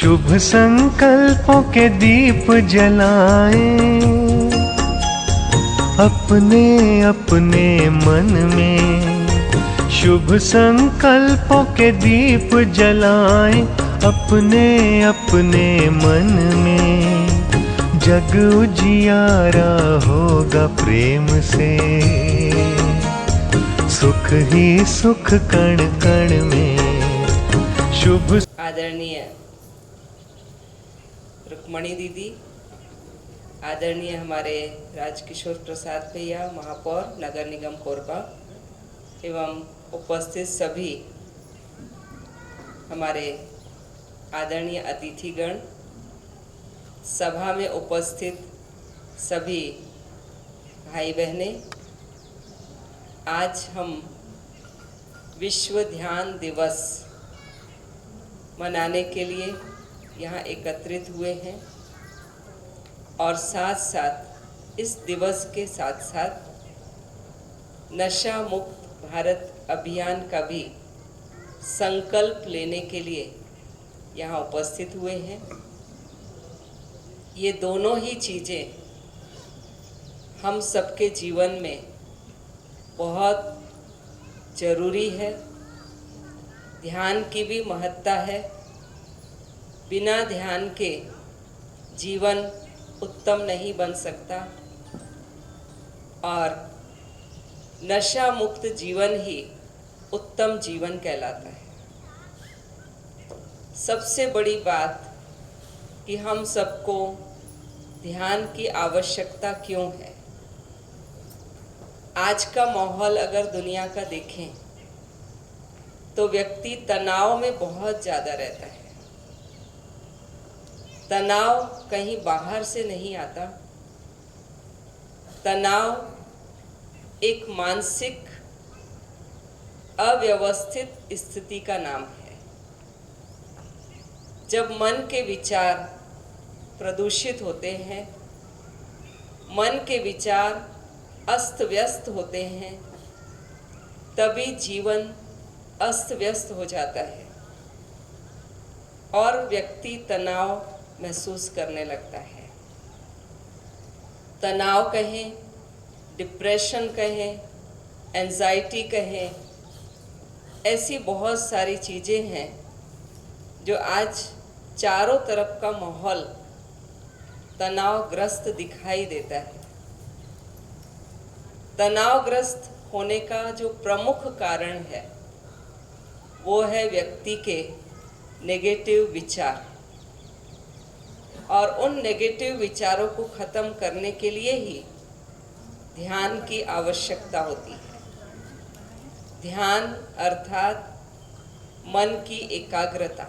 शुभ संकल्पों के दीप जलाएं अपने अपने मन में। शुभ संकल्पों के दीप जलाएं अपने अपने मन में। जग उजियारा होगा प्रेम से, सुख ही सुख कण कण में। शुभ आदरणीय रुक्मणी दीदी, आदरणीय हमारे राजकिशोर प्रसाद भैया महापौर नगर निगम कोरबा एवं उपस्थित सभी हमारे आदरणीय अतिथिगण, सभा में उपस्थित सभी भाई बहनें, आज हम विश्व ध्यान दिवस मनाने के लिए यहाँ एकत्रित हुए हैं और साथ साथ इस दिवस के साथ साथ नशा मुक्त भारत अभियान का भी संकल्प लेने के लिए यहाँ उपस्थित हुए हैं। ये दोनों ही चीज़ें हम सबके जीवन में बहुत ज़रूरी है। ध्यान की भी महत्ता है। बिना ध्यान के जीवन उत्तम नहीं बन सकता और नशा मुक्त जीवन ही उत्तम जीवन कहलाता है। सबसे बड़ी बात कि हम सबको ध्यान की आवश्यकता क्यों है। आज का माहौल अगर दुनिया का देखें तो व्यक्ति तनाव में बहुत ज़्यादा रहता है। तनाव कहीं बाहर से नहीं आता। तनाव एक मानसिक अव्यवस्थित स्थिति का नाम है। जब मन के विचार प्रदूषित होते हैं, मन के विचार अस्त व्यस्त होते हैं, तभी जीवन अस्त व्यस्त हो जाता है और व्यक्ति तनाव महसूस करने लगता है। तनाव कहें, डिप्रेशन कहें, एंजाइटी कहें, ऐसी बहुत सारी चीज़ें हैं जो आज चारों तरफ का माहौल तनावग्रस्त दिखाई देता है। तनावग्रस्त होने का जो प्रमुख कारण है वो है व्यक्ति के नेगेटिव विचार, और उन नेगेटिव विचारों को ख़त्म करने के लिए ही ध्यान की आवश्यकता होती है। ध्यान अर्थात मन की एकाग्रता।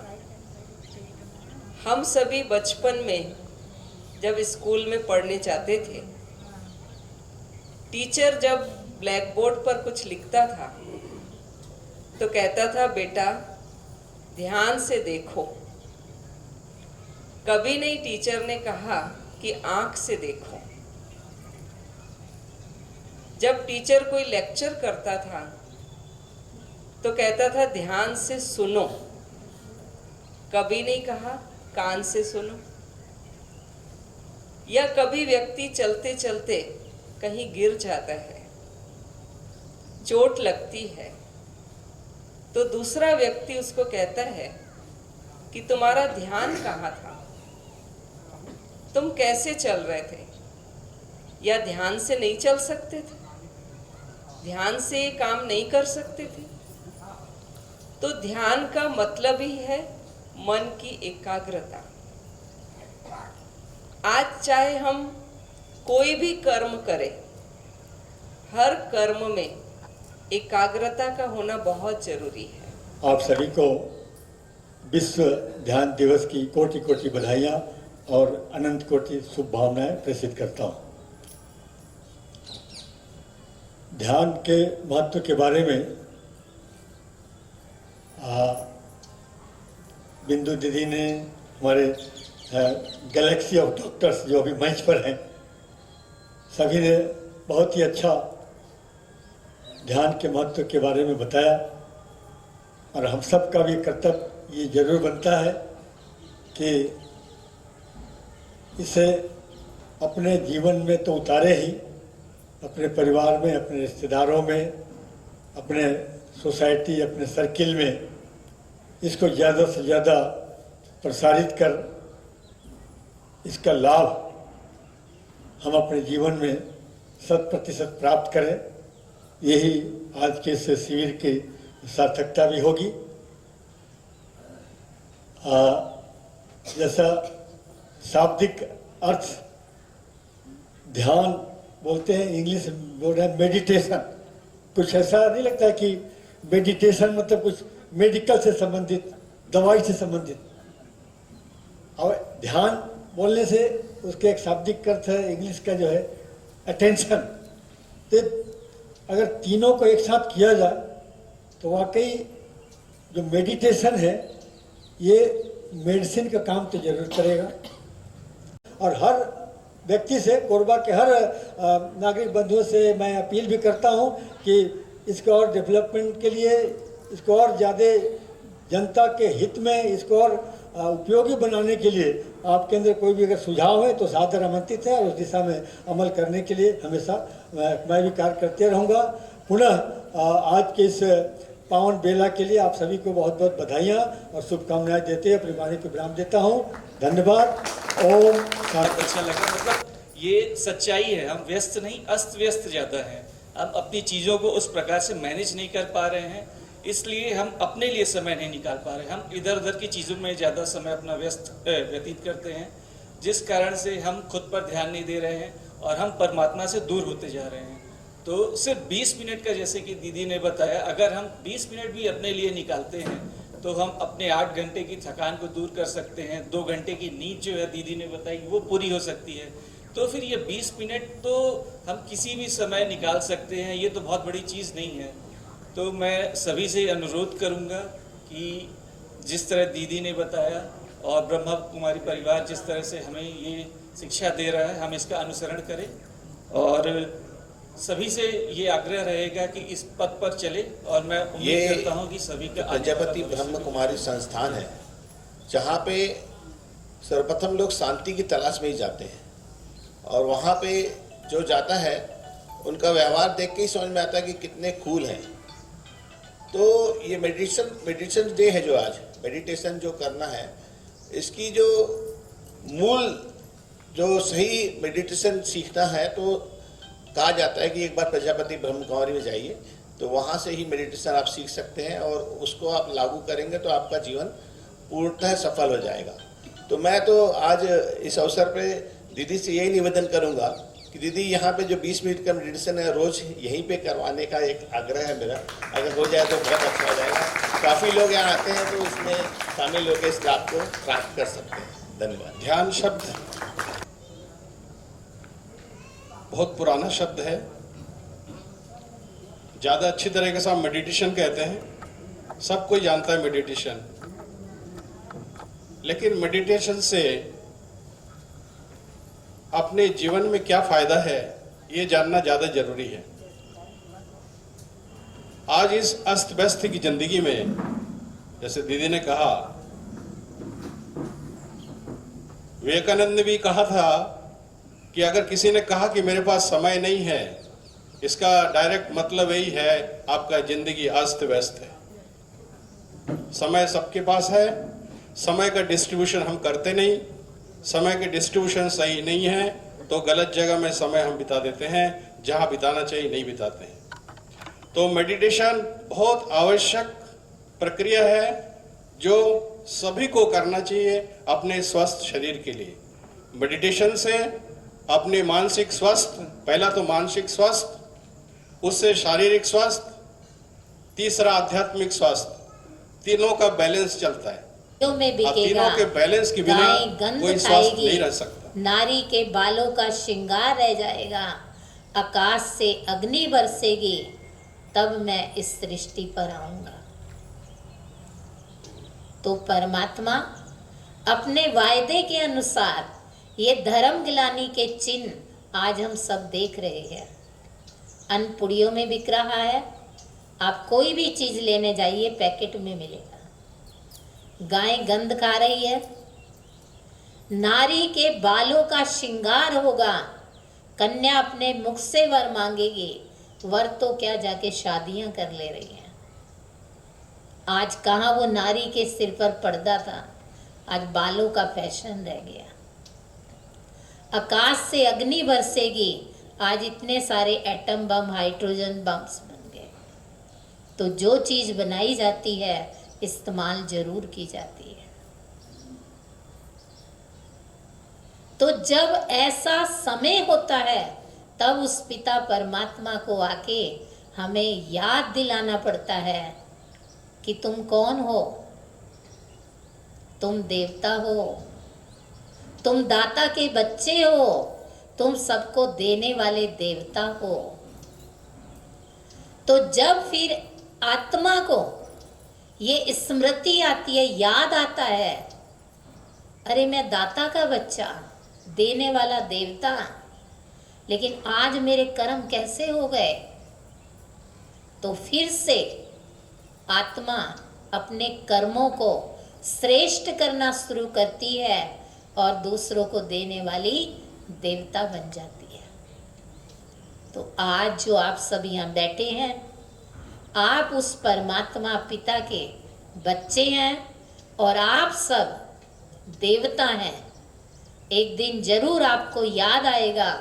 हम सभी बचपन में जब स्कूल में पढ़ने जाते थे, टीचर जब ब्लैक बोर्ड पर कुछ लिखता था तो कहता था, बेटा ध्यान से देखो। कभी नहीं टीचर ने कहा कि आंख से देखो। जब टीचर कोई लेक्चर करता था तो कहता था ध्यान से सुनो। कभी नहीं कहा कान से सुनो। या कभी व्यक्ति चलते चलते कहीं गिर जाता है, चोट लगती है, तो दूसरा व्यक्ति उसको कहता है कि तुम्हारा ध्यान कहाँ था, तुम कैसे चल रहे थे, या ध्यान से नहीं चल सकते थे, ध्यान से ये काम नहीं कर सकते थे। तो ध्यान का मतलब ही है मन की एकाग्रता। आज चाहे हम कोई भी कर्म करें, हर कर्म में एकाग्रता का होना बहुत जरूरी है। आप सभी को विश्व ध्यान दिवस की कोटि कोटि बधाइयाँ और अनंत कोटि शुभकामनाएं प्रेषित करता हूँ। ध्यान के महत्व के बारे में बिंदु दीदी ने, हमारे गैलेक्सी ऑफ डॉक्टर्स जो अभी मंच पर हैं, सभी ने बहुत ही अच्छा ध्यान के महत्व के बारे में बताया। और हम सब का भी कर्तव्य ये जरूर बनता है कि इसे अपने जीवन में तो उतारे ही, अपने परिवार में, अपने रिश्तेदारों में, अपने सोसाइटी, अपने सर्किल में इसको ज़्यादा से ज़्यादा प्रसारित कर इसका लाभ हम अपने जीवन में 100% प्राप्त करें। यही आज के इस शिविर की सार्थकता भी होगी। जैसा शाब्दिक अर्थ ध्यान बोलते हैं, इंग्लिश बोल रहे हैं मेडिटेशन, कुछ ऐसा नहीं लगता कि मेडिटेशन मतलब कुछ मेडिकल से संबंधित, दवाई से संबंधित। और ध्यान बोलने से उसके एक शाब्दिक अर्थ है इंग्लिश का जो है अटेंशन। तो अगर तीनों को एक साथ किया जाए तो वाकई जो मेडिटेशन है ये मेडिसिन का काम तो जरूर करेगा। और हर व्यक्ति से, कोरबा के हर नागरिक बंधुओं से मैं अपील भी करता हूं कि इसको और डेवलपमेंट के लिए, इसको और ज़्यादा जनता के हित में, इसको और उपयोगी बनाने के लिए आपके अंदर कोई भी अगर सुझाव है तो सादर आमंत्रित है और उस दिशा में अमल करने के लिए हमेशा मैं भी कार्य करते रहूँगा। पुनः आज के इस पावन बेला के लिए आप सभी को बहुत बहुत बधाइयाँ और शुभकामनाएं देते हुए अपनी वाणी को विराम देता हूँ। धन्यवाद। ओम शांति। अच्छा लगा, मतलब ये सच्चाई है, हम व्यस्त नहीं, अस्त व्यस्त ज़्यादा हैं। हम अपनी चीज़ों को उस प्रकार से मैनेज नहीं कर पा रहे हैं, इसलिए हम अपने लिए समय नहीं निकाल पा रहे। हम इधर उधर की चीज़ों में ज़्यादा समय अपना व्यतीत करते हैं, जिस कारण से हम खुद पर ध्यान नहीं दे रहे हैं और हम परमात्मा से दूर होते जा रहे हैं। तो सिर्फ 20 मिनट का, जैसे कि दीदी ने बताया, अगर हम 20 मिनट भी अपने लिए निकालते हैं तो हम अपने 8 घंटे की थकान को दूर कर सकते हैं। 2 घंटे की नींद जो है दीदी ने बताई वो पूरी हो सकती है। तो फिर ये 20 मिनट तो हम किसी भी समय निकाल सकते हैं, ये तो बहुत बड़ी चीज़ नहीं है। तो मैं सभी से अनुरोध करूंगा कि जिस तरह दीदी ने बताया और ब्रह्मा कुमारी परिवार जिस तरह से हमें ये शिक्षा दे रहा है, हम इसका अनुसरण करें और सभी से ये आग्रह रहेगा कि इस पथ पर चले। और मैं उम्मीद करता हूँ कि सभी का प्रजापति ब्रह्म कुमारी संस्थान है, जहाँ पे सर्वप्रथम लोग शांति की तलाश में ही जाते हैं और वहाँ पे जो जाता है उनका व्यवहार देख के ही समझ में आता है कि कितने कूल हैं। तो ये मेडिटेशन डे है जो आज, मेडिटेशन जो करना है, इसकी जो मूल जो सही मेडिटेशन सीखना है तो कहा जाता है कि एक बार प्रजापति ब्रह्म कुमारी में जाइए तो वहाँ से ही मेडिटेशन आप सीख सकते हैं और उसको आप लागू करेंगे तो आपका जीवन पूर्णतः सफल हो जाएगा। तो मैं तो आज इस अवसर पे दीदी से यही निवेदन करूँगा कि दीदी यहाँ पे जो 20 मिनट का मेडिटेशन है रोज़ यहीं पे करवाने का एक आग्रह है मेरा। अगर हो जाए तो बहुत अच्छा हो जाएगा। काफ़ी लोग यहाँ आते हैं तो इसमें शामिल होकर इस लाभ को प्राप्त कर सकते हैं। धन्यवाद। ध्यान शब्द बहुत पुराना शब्द है, ज़्यादा अच्छी तरीके से हम मेडिटेशन कहते हैं, सब कोई जानता है मेडिटेशन, लेकिन मेडिटेशन से अपने जीवन में क्या फायदा है ये जानना ज़्यादा जरूरी है। आज इस अस्त व्यस्त की जिंदगी में, जैसे दीदी ने कहा, विवेकानंद ने भी कहा था कि अगर किसी ने कहा कि मेरे पास समय नहीं है, इसका डायरेक्ट मतलब यही है आपका जिंदगी अस्त व्यस्त है। समय सबके पास है, समय का डिस्ट्रीब्यूशन हम करते नहीं, समय के डिस्ट्रीब्यूशन सही नहीं है तो गलत जगह में समय हम बिता देते हैं, जहां बिताना चाहिए नहीं बिताते हैं। तो मेडिटेशन बहुत आवश्यक प्रक्रिया है जो सभी को करना चाहिए अपने स्वस्थ शरीर के लिए। मेडिटेशन से अपने मानसिक स्वास्थ्य, पहला तो मानसिक स्वास्थ्य, उससे शारीरिक स्वास्थ्य, तीसरा आध्यात्मिक स्वास्थ्य, तीनों का बैलेंस चलता है। में बिकेगा, तीनों के बैलेंस के बिना कोई स्वास्थ्य नहीं रह सकता। नारी के बालों का श्रृंगार रह जाएगा, आकाश से अग्नि बरसेगी, तब मैं इस सृष्टि पर आऊंगा। तो परमात्मा अपने वायदे के अनुसार ये धर्म गिलानी के चिन्ह आज हम सब देख रहे हैं। अनपुड़ियों में बिक रहा है, आप कोई भी चीज लेने जाइए पैकेट में मिलेगा। गाय गंध खा रही है, नारी के बालों का श्रृंगार होगा, कन्या अपने मुख से वर मांगेगी, वर तो क्या जाके शादियां कर ले रही हैं। आज कहाँ वो नारी के सिर पर पर्दा था, आज बालों का फैशन रह गया। आकाश से अग्नि बरसेगी, आज इतने सारे एटम बम, हाइड्रोजन बम्स बन गए। तो जो चीज बनाई जाती है इस्तेमाल जरूर की जाती है। तो जब ऐसा समय होता है तब उस पिता परमात्मा को आके हमें याद दिलाना पड़ता है कि तुम कौन हो। तुम देवता हो, तुम दाता के बच्चे हो, तुम सबको देने वाले देवता हो। तो जब फिर आत्मा को ये स्मृति आती है, याद आता है, अरे मैं दाता का बच्चा, देने वाला देवता, लेकिन आज मेरे कर्म कैसे हो गए। तो फिर से आत्मा अपने कर्मों को श्रेष्ठ करना शुरू करती है और दूसरों को देने वाली देवता बन जाती है। तो आज जो आप सब यहाँ बैठे हैं, आप उस परमात्मा पिता के बच्चे हैं और आप सब देवता हैं। एक दिन जरूर आपको याद आएगा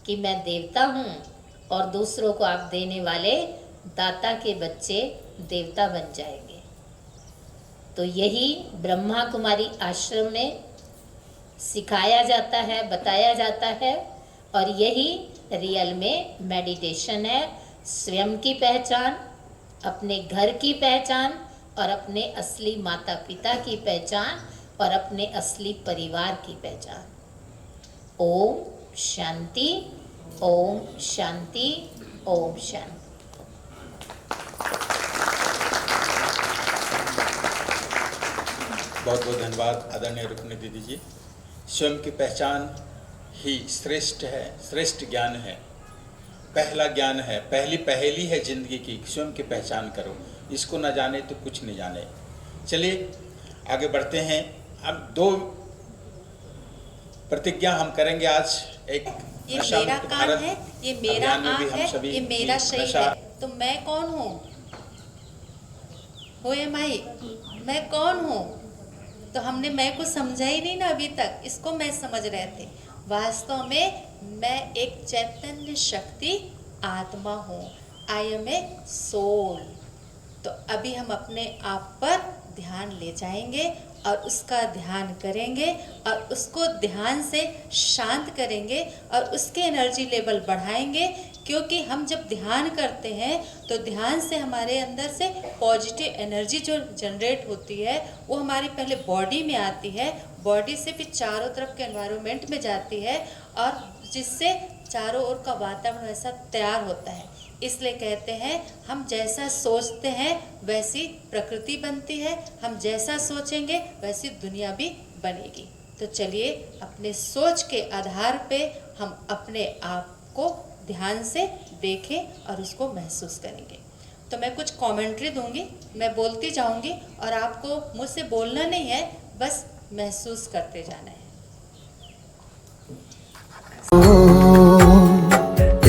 कि मैं देवता हूँ और दूसरों को आप देने वाले दाता के बच्चे देवता बन जाएंगे। तो यही ब्रह्मा कुमारी आश्रम में सिखाया जाता है, बताया जाता है, और यही रियल में मेडिटेशन है। स्वयं की पहचान, अपने घर की पहचान और अपने असली माता पिता की पहचान और अपने असली परिवार की पहचान। ओम शांति, ओम शांति, ओम शांति। बहुत बहुत धन्यवाद आदरणीय रुक्मिणी दीदी जी। स्वयं की पहचान ही श्रेष्ठ है, श्रेष्ठ ज्ञान है, पहला ज्ञान है, पहली पहेली है जिंदगी की। स्वयं की पहचान करो, इसको न जाने तो कुछ नहीं जाने। चलिए आगे बढ़ते हैं। अब 2 प्रतिज्ञा हम करेंगे आज। एक ये मेरा काम है, ये मेरा आँख है, ये मेरा शरीर है। तो मैं कौन हूँ? हो माई, मैं कौन हूँ? तो हमने मैं को समझा ही नहीं ना अभी तक, इसको मैं समझ रहे थे। वास्तव में मैं एक चैतन्य शक्ति आत्मा हूँ। I am a soul. तो अभी हम अपने आप पर ध्यान ले जाएंगे और उसका ध्यान करेंगे और उसको ध्यान से शांत करेंगे और उसके एनर्जी लेवल बढ़ाएंगे। क्योंकि हम जब ध्यान करते हैं तो ध्यान से हमारे अंदर से पॉजिटिव एनर्जी जो जनरेट होती है वो हमारी पहले बॉडी में आती है, बॉडी से फिर चारों तरफ के एनवायरनमेंट में जाती है और जिससे चारों ओर का वातावरण ऐसा तैयार होता है। इसलिए कहते हैं हम जैसा सोचते हैं वैसी प्रकृति बनती है, हम जैसा सोचेंगे वैसी दुनिया भी बनेगी। तो चलिए अपने सोच के आधार पे हम अपने आप को ध्यान से देखें और उसको महसूस करेंगे। तो मैं कुछ कमेंट्री दूंगी, मैं बोलती जाऊंगी और आपको मुझसे बोलना नहीं है, बस महसूस करते जाना है।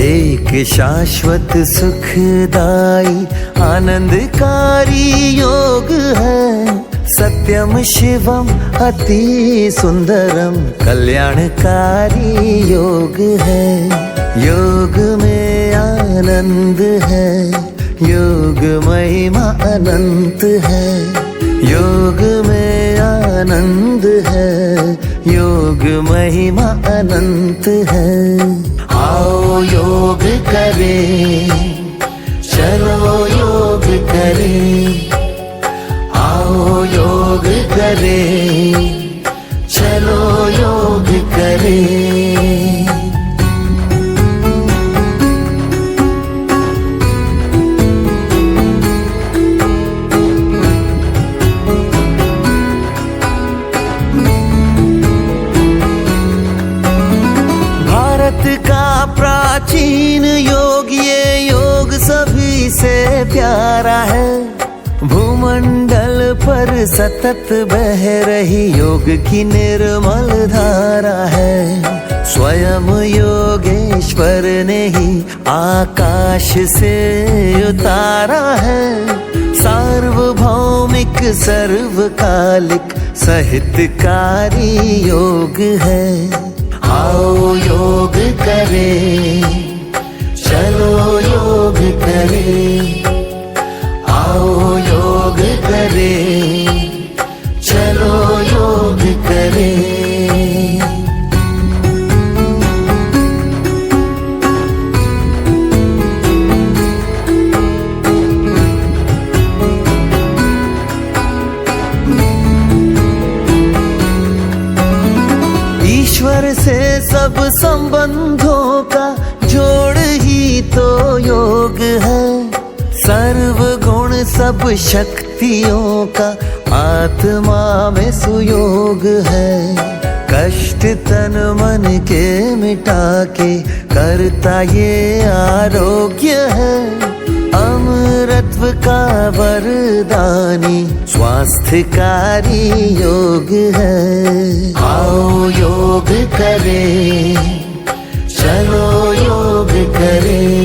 एक शाश्वत सुखदाई आनंदकारी योग है, सत्यम शिवम अति सुंदरम कल्याणकारी योग है। योग में आनंद है, योग महिमा अनंत है। योग में आनंद है, योग महिमा अनंत है। आओ योग करें, चलो योग करें। आओ योग करें, चलो योग करें। का प्राचीन योग, ये योग सभी से प्यारा है। भूमंडल पर सतत बह रही योग की निर्मल धारा है। स्वयं योगेश्वर ने ही आकाश से उतारा है। सार्वभौमिक सर्वकालिक सहितकारी योग है। आओ योग करें, चलो योग करें। आओ योग करें, चलो योग करें। ईश्वर से सब संबंधों का जोड़ ही तो योग है। सर्व गुण सब शक्तियों का आत्मा में सुयोग है। कष्ट तन मन के मिटा के करता ये आरोग्य है। अमरत्व का वरदानी स्वास्थ्यकारी योग है। आओ योग करें, चलो योग करें।